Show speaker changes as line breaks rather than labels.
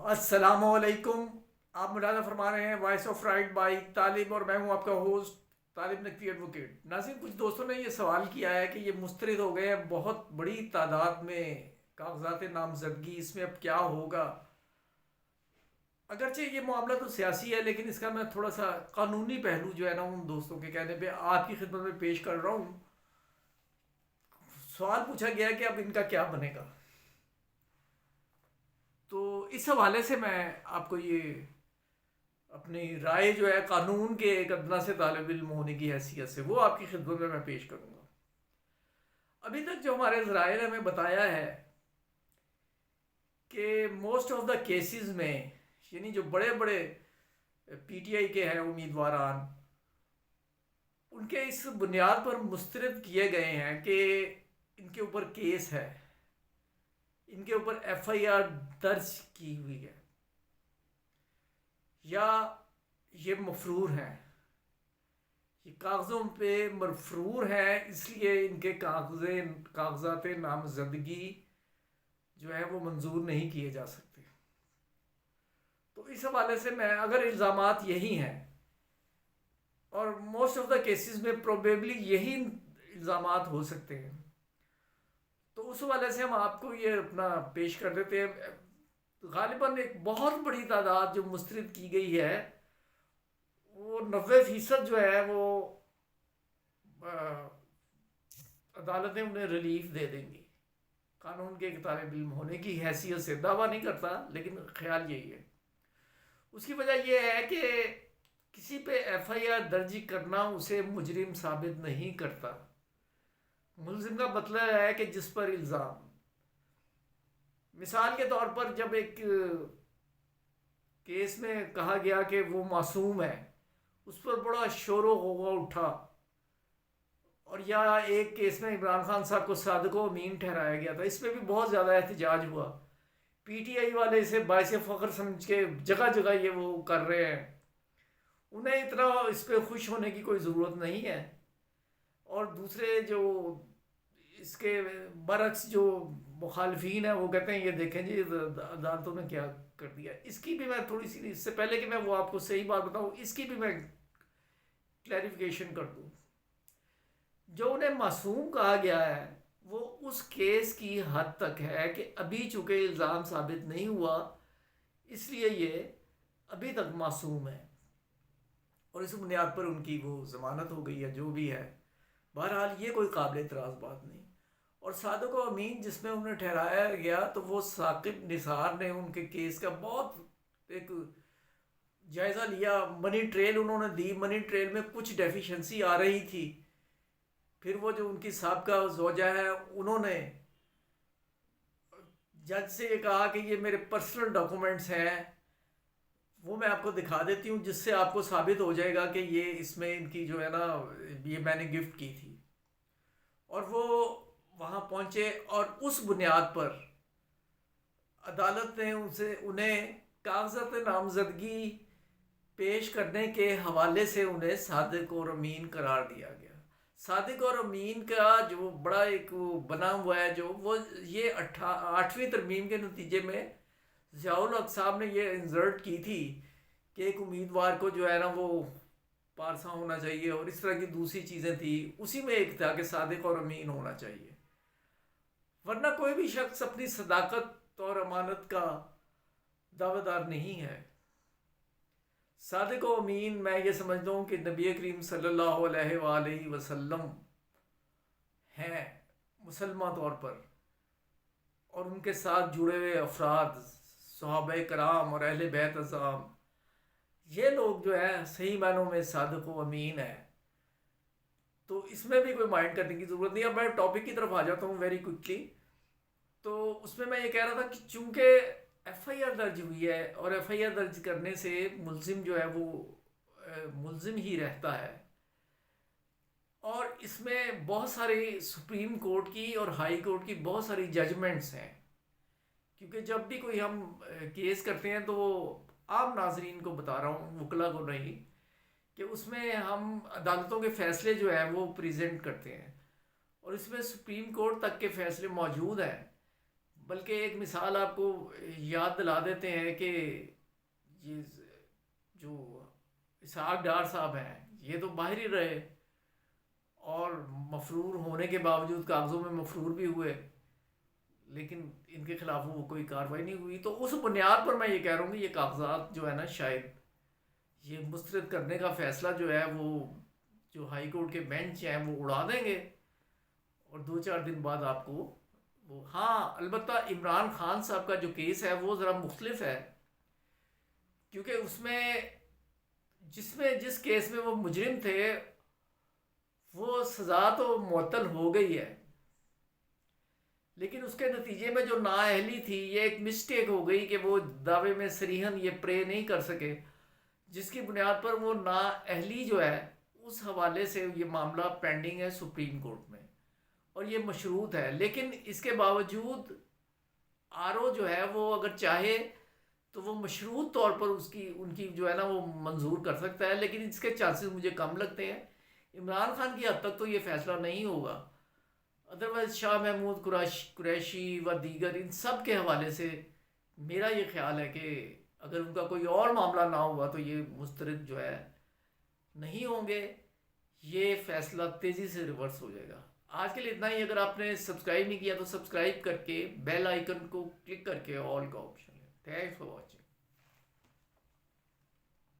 السلام علیکم. آپ ملاحظہ فرما رہے ہیں وائس آف رائٹ بائی طالب، اور میں ہوں آپ کا ہوسٹ طالب نقوی ایڈوکیٹ. ناظرین، کچھ دوستوں نے یہ سوال کیا ہے کہ یہ مسترد ہو گئے ہیں بہت بڑی تعداد میں کاغذات نامزدگی، اس میں اب کیا ہوگا. اگرچہ یہ معاملہ تو سیاسی ہے، لیکن اس کا میں تھوڑا سا قانونی پہلو جو ہے نا ان دوستوں کے کہنے پہ آپ کی خدمت میں پیش کر رہا ہوں. سوال پوچھا گیا کہ اب ان کا کیا بنے گا. تو اس حوالے سے میں آپ کو یہ اپنی رائے جو ہے قانون کے ایک ادنا سے طالب علم ہونے کی حیثیت سے وہ آپ کی خدمت میں پیش کروں گا. ابھی تک جو ہمارے ذرائع نے ہمیں بتایا ہے کہ موسٹ آف دا کیسز میں، یعنی جو بڑے بڑے پی ٹی آئی کے ہیں امیدواران، ان کے اس بنیاد پر مسترد کیے گئے ہیں کہ ان کے اوپر کیس ہے، ان کے اوپر ایف آئی آر درج کی ہوئی ہے، یا یہ مفرور ہیں، یہ کاغذوں پہ مرفرور ہیں، اس لیے ان کے کاغذات نامزدگی جو ہے وہ منظور نہیں کیے جا سکتے. تو اس حوالے سے میں، اگر الزامات یہی ہیں اور موسٹ آف دا کیسز میں پروبیبلی یہی الزامات ہو سکتے ہیں، تو اس حوالے سے ہم آپ کو یہ اپنا پیش کر دیتے ہیں. غالباً ایک بہت بڑی تعداد جو مسترد کی گئی ہے، وہ 90% جو ہے وہ عدالتیں انہیں ریلیف دے دیں گی. قانون کے ایک طالب علم ہونے کی حیثیت سے دعویٰ نہیں کرتا، لیکن خیال یہی ہے. اس کی وجہ یہ ہے کہ کسی پہ ایف آئی آر درج کرنا اسے مجرم ثابت نہیں کرتا. ملزم کا مطلب ہے کہ جس پر الزام، مثال کے طور پر جب ایک کیس میں کہا گیا کہ وہ معصوم ہے، اس پر بڑا شور و غوغا اٹھا، اور یا ایک کیس میں عمران خان صاحب کو صادق و امین ٹھہرایا گیا تھا، اس پہ بھی بہت زیادہ احتجاج ہوا. پی ٹی آئی والے اسے باعث فخر سمجھ کے جگہ جگہ یہ وہ کر رہے ہیں. انہیں اتنا اس پہ خوش ہونے کی کوئی ضرورت نہیں ہے. اور دوسرے جو اس کے برعکس جو مخالفین ہیں، وہ کہتے ہیں یہ دیکھیں جی عدالتوں نے کیا کر دیا. اس کی بھی میں تھوڑی سی، اس سے پہلے کہ میں وہ آپ کو صحیح بات بتاؤں، اس کی بھی میں کلیریفیکیشن کر دوں. جو انہیں معصوم کہا گیا ہے وہ اس کیس کی حد تک ہے کہ ابھی چونکہ الزام ثابت نہیں ہوا، اس لیے یہ ابھی تک معصوم ہے، اور اس بنیاد پر ان کی وہ ضمانت ہو گئی ہے جو بھی ہے. بہرحال یہ کوئی قابل اعتراض بات نہیں. اور صادق و امین جس میں انہیں ٹھہرایا گیا، تو وہ ثاقب نثار نے ان کے کیس کا بہت ایک جائزہ لیا. منی ٹریل انہوں نے دی، منی ٹریل میں کچھ ڈیفیشنسی آ رہی تھی. پھر وہ جو ان کی سابقہ زوجہ ہے، انہوں نے جج سے یہ کہا کہ یہ میرے پرسنل ڈاکومنٹس ہیں، وہ میں آپ کو دکھا دیتی ہوں، جس سے آپ کو ثابت ہو جائے گا کہ یہ اس میں ان کی جو ہے نا، یہ میں نے گفٹ کی تھی. اور وہ وہاں پہنچے، اور اس بنیاد پر عدالت نے انہیں کاغذات نامزدگی پیش کرنے کے حوالے سے انہیں صادق اور امین قرار دیا گیا. صادق اور امین کا جو بڑا ایک بنا ہوا ہے، جو وہ یہ 8ویں ترمیم کے نتیجے میں ضیاء الحق صاحب نے یہ انسرٹ کی تھی کہ ایک امیدوار کو جو ہے نا وہ پارسا ہونا چاہیے، اور اس طرح کی دوسری چیزیں تھی. اسی میں ایک تھا کہ صادق اور امین ہونا چاہیے، ورنہ کوئی بھی شخص اپنی صداقت اور امانت کا دعوے دار نہیں ہے. صادق و امین میں یہ سمجھتا ہوں کہ نبی کریم صلی اللہ علیہ وآلہ وسلم ہیں مسلمہ طور پر، اور ان کے ساتھ جڑے ہوئے افراد، صحابہ کرام اور اہل بیت اعظام، یہ لوگ جو ہیں صحیح معنوں میں صادق و امین ہیں. تو اس میں بھی کوئی مائنڈ کرنے کی ضرورت نہیں. اب میں ٹاپک کی طرف آ جاتا ہوں ویری کوئکلی. تو اس میں یہ کہہ رہا تھا کہ چونکہ ایف آئی آر درج ہوئی ہے، اور ایف آئی آر درج کرنے سے ملزم جو ہے وہ ملزم ہی رہتا ہے، اور اس میں بہت ساری سپریم کورٹ کی اور ہائی کورٹ کی بہت ساری ججمنٹس ہیں. کیونکہ جب بھی کوئی ہم کیس کرتے ہیں، تو وہ عام ناظرین کو بتا رہا ہوں، وکلا کو نہیں، کہ اس میں ہم عدالتوں کے فیصلے جو ہیں وہ پریزنٹ کرتے ہیں، اور اس میں سپریم کورٹ تک کے فیصلے موجود ہیں. بلکہ ایک مثال آپ کو یاد دلا دیتے ہیں کہ یہ جو اسحاق ڈار صاحب ہیں یہ تو باہر ہی رہے اور مفرور ہونے کے باوجود کاغذوں میں مفرور بھی ہوئے، لیکن ان کے خلاف وہ کوئی کارروائی نہیں ہوئی. تو اس بنیاد پر میں یہ کہہ رہا ہوں کہ یہ کاغذات جو ہے نا شاید یہ مسترد کرنے کا فیصلہ جو ہے وہ جو ہائی کورٹ کے بینچ ہیں وہ اڑا دیں گے، اور 2-4 دن بعد آپ کو وہ. ہاں البتہ عمران خان صاحب کا جو کیس ہے وہ ذرا مختلف ہے، کیونکہ اس میں جس کیس میں وہ مجرم تھے وہ سزا تو معطل ہو گئی ہے، لیکن اس کے نتیجے میں جو نااہلی تھی یہ ایک مسٹیک ہو گئی کہ وہ دعوے میں صریحاً یہ پرے نہیں کر سکے، جس کی بنیاد پر وہ نااہلی جو ہے اس حوالے سے یہ معاملہ پینڈنگ ہے سپریم کورٹ میں اور یہ مشروط ہے. لیکن اس کے باوجود آر او جو ہے وہ اگر چاہے تو وہ مشروط طور پر ان کی جو ہے نا وہ منظور کر سکتا ہے، لیکن اس کے چانسز مجھے کم لگتے ہیں. عمران خان کی حد تک تو یہ فیصلہ نہیں ہوگا، ادروائز شاہ محمود قریشی و دیگر ان سب کے حوالے سے میرا یہ خیال ہے کہ اگر ان کا کوئی اور معاملہ نہ ہوا تو یہ مسترد جو ہے نہیں ہوں گے، یہ فیصلہ تیزی سے ریورس ہو جائے گا. آج کے لیے اتنا ہی. اگر آپ نے سبسکرائب نہیں کیا تو سبسکرائب کر کے بیل آئیکن کو کلک کر کے آل کا آپشن ہے. Thanks for watching.